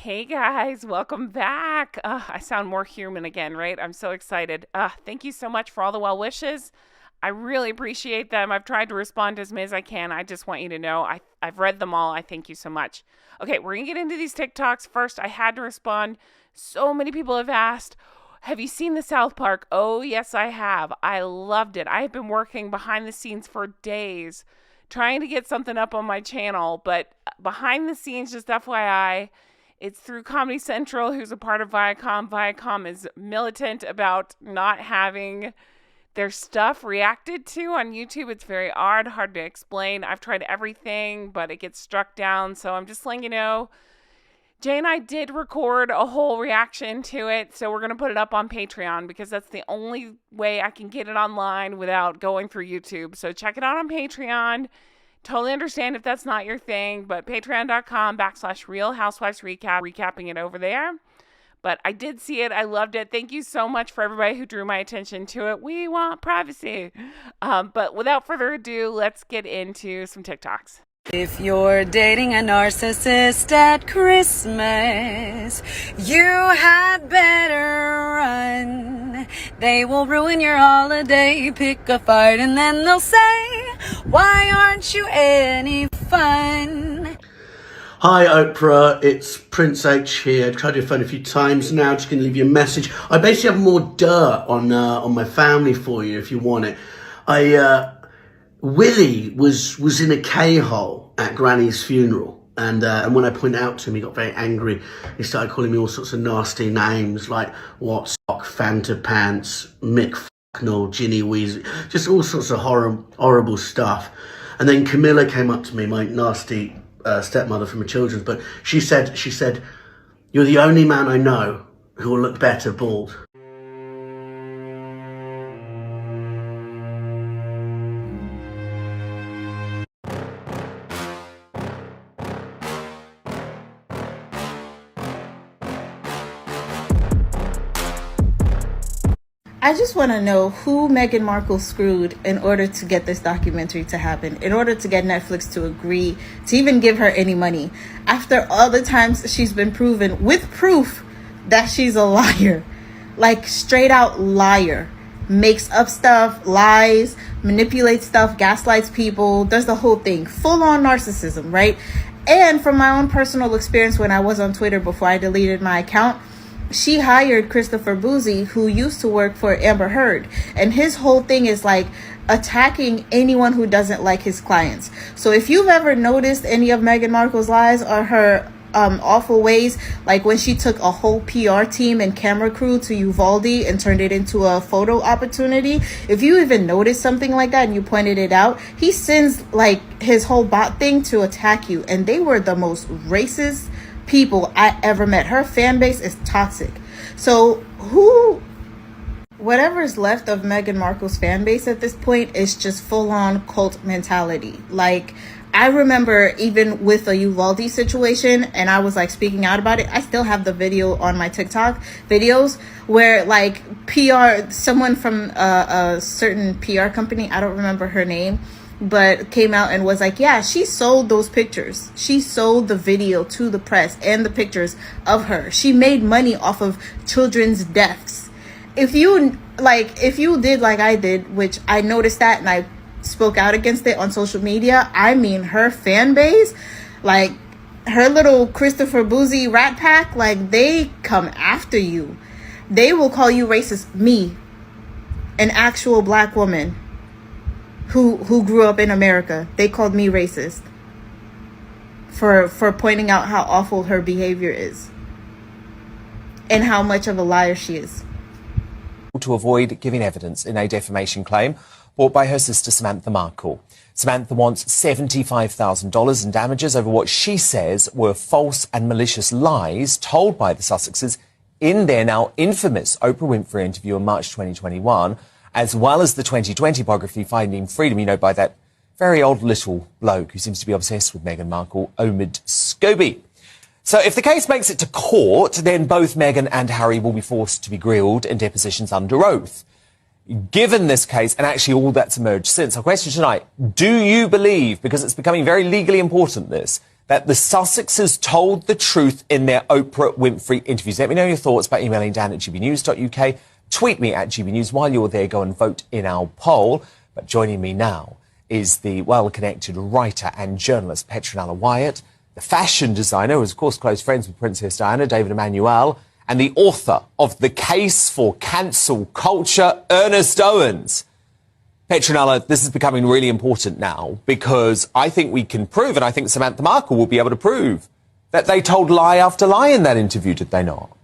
Hey guys, welcome back. I sound more human again, right? I'm so excited. Thank you so much for all the well wishes. I really appreciate them. I've tried to respond to as many as I can. I just want you to know I've read them all. I thank you so much. Okay, we're going to get into these TikToks. First, I had to respond. So many people have asked, have you seen the South Park? Oh, yes, I have. I loved it. I have been working behind the scenes for days trying to get something up on my channel, but behind the scenes, just FYI, it's through Comedy Central, who's a part of Viacom. Viacom is militant about not having their stuff reacted to on YouTube. It's very odd, hard to explain. I've tried everything, but it gets struck down. So I'm just letting you know. Jay and I did record a whole reaction to it, so we're going to put it up on Patreon because that's the only way I can get it online without going through YouTube. So check it out on Patreon. Totally understand if that's not your thing, but patreon.com/Real Housewives Recap, recapping it over there. But I did see it. I loved it. Thank you so much for everybody who drew my attention to it. We want privacy. But without further ado, let's get into some TikToks. If you're dating a narcissist at Christmas, you had better run. They will ruin your holiday, pick a fight, and then they'll say, why aren't you any fun? Hi Oprah, it's Prince H here. I've tried your phone a few times now, just gonna leave you a message. I basically have more dirt on my family for you if you want it. Willie was in a K-hole at Granny's funeral, and when I pointed out to him, he got very angry. He started calling me all sorts of nasty names like What Sock, Fanta Pants, Mick Fucknell, Ginny Weasley, just all sorts of horrible stuff. And then Camilla came up to me, my nasty stepmother from a children's book. She said, "You're the only man I know who will look better bald." I just want to know who Meghan Markle screwed in order to get this documentary to happen, in order to get Netflix to agree to even give her any money. After all the times she's been proven with proof that she's a liar, like straight out liar, makes up stuff, lies, manipulates stuff, gaslights people, does the whole thing, full on narcissism, right? And from my own personal experience when I was on Twitter before I deleted my account, she hired Christopher Boozy, who used to work for Amber Heard, and his whole thing is like attacking anyone who doesn't like his clients. So if you've ever noticed any of Meghan Markle's lies or her awful ways, like when she took a whole PR team and camera crew to Uvalde and turned it into a photo opportunity, if you even noticed something like that and you pointed it out, he sends like his whole bot thing to attack you, and they were the most racist people I ever met. Her fan base is toxic. So whatever's left of Meghan Markle's fan base at this point is just full on cult mentality. Like, I remember even with the Uvalde situation, and I was like speaking out about it. I still have the video on my TikTok videos where like someone from a certain PR company, I don't remember her name, but came out and was like, yeah, she sold those pictures. She sold the video to the press and the pictures of her. She made money off of children's deaths. If you did like I did, which I noticed that and I spoke out against it on social media, I mean, her fan base, like her little Christopher Boozy rat pack, like they come after you. They will call you racist. Me, an actual black woman who grew up in America, they called me racist for pointing out how awful her behavior is and how much of a liar she is. To avoid giving evidence in a defamation claim brought by her sister Samantha Markle. Samantha wants $75,000 in damages over what she says were false and malicious lies told by the Sussexes in their now infamous Oprah Winfrey interview in March 2021, as well as the 2020 biography Finding Freedom, you know, by that very old little bloke who seems to be obsessed with Meghan Markle, Omid Scobie. So if the case makes it to court, then both Meghan and Harry will be forced to be grilled in depositions under oath. Given this case, and actually all that's emerged since, our question tonight, do you believe, because it's becoming very legally important this, that the Sussexes told the truth in their Oprah Winfrey interviews. Let me know your thoughts by emailing dan@gbnews.uk. Tweet me at gbnews. While you're there, go and vote in our poll. But joining me now is the well-connected writer and journalist Petronella Wyatt, the fashion designer, who is, of course, close friends with Princess Diana, David Emmanuel, and the author of The Case for Cancel Culture, Ernest Owens. Petronella, this is becoming really important now because I think we can prove, and I think Samantha Markle will be able to prove, that they told lie after lie in that interview, did they not?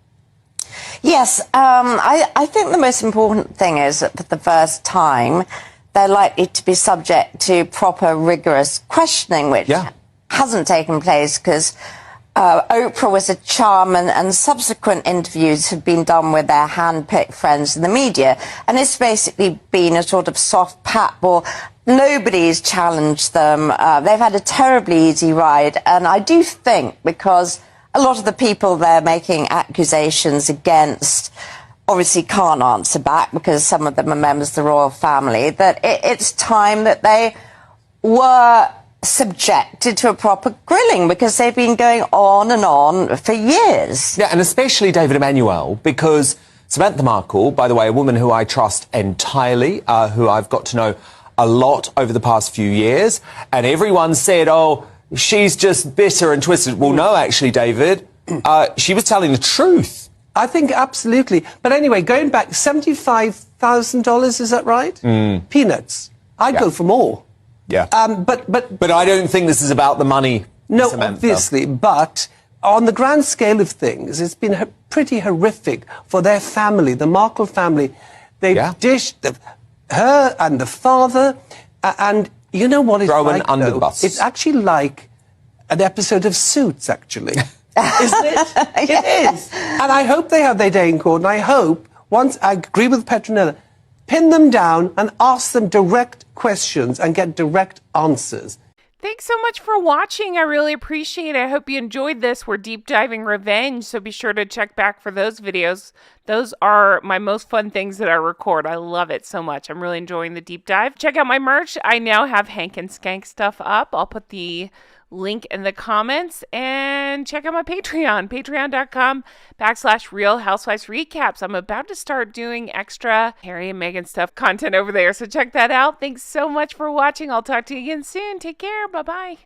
Yes, I think the most important thing is that for the first time, they're likely to be subject to proper, rigorous questioning, which hasn't taken place because Oprah was a charm and subsequent interviews have been done with their hand-picked friends in the media. And it's basically been a sort of soft pat ball. Nobody's challenged them. They've had a terribly easy ride. And I do think because a lot of the people they're making accusations against obviously can't answer back because some of them are members of the royal family, that it's time that they were subjected to a proper grilling because they've been going on for years. Yeah, and especially David Emmanuel, because Samantha Markle, by the way, a woman who I trust entirely, who I've got to know a lot over the past few years, and everyone said, oh, she's just bitter and twisted. Well, no, actually, David, she was telling the truth. I think absolutely. But anyway, going back, $75,000, is that right? Peanuts. I'd go for more. Yeah. But I don't think this is about the money, no, Samantha. Obviously. But on the grand scale of things, it's been pretty horrific for their family, the Markle family. They've dished her and the father, and you know what it's Throwing like, under though? buses. It's actually like an episode of Suits, actually. Isn't it? It is. And I hope they have their day in court, and I hope, once I agree with Petronella, pin them down and ask them direct questions and get direct answers. Thanks so much for watching. I really appreciate it. I hope you enjoyed this. We're deep diving revenge, so be sure to check back for those videos. Those are my most fun things that I record. I love it so much. I'm really enjoying the deep dive. Check out my merch. I now have Hank and Skank stuff up. I'll put the link in the comments, and check out my Patreon, patreon.com/Real Housewives Recaps. I'm about to start doing extra Harry and Meghan stuff content over there, so check that out. Thanks so much for watching. I'll talk to you again soon. Take care. Bye-bye.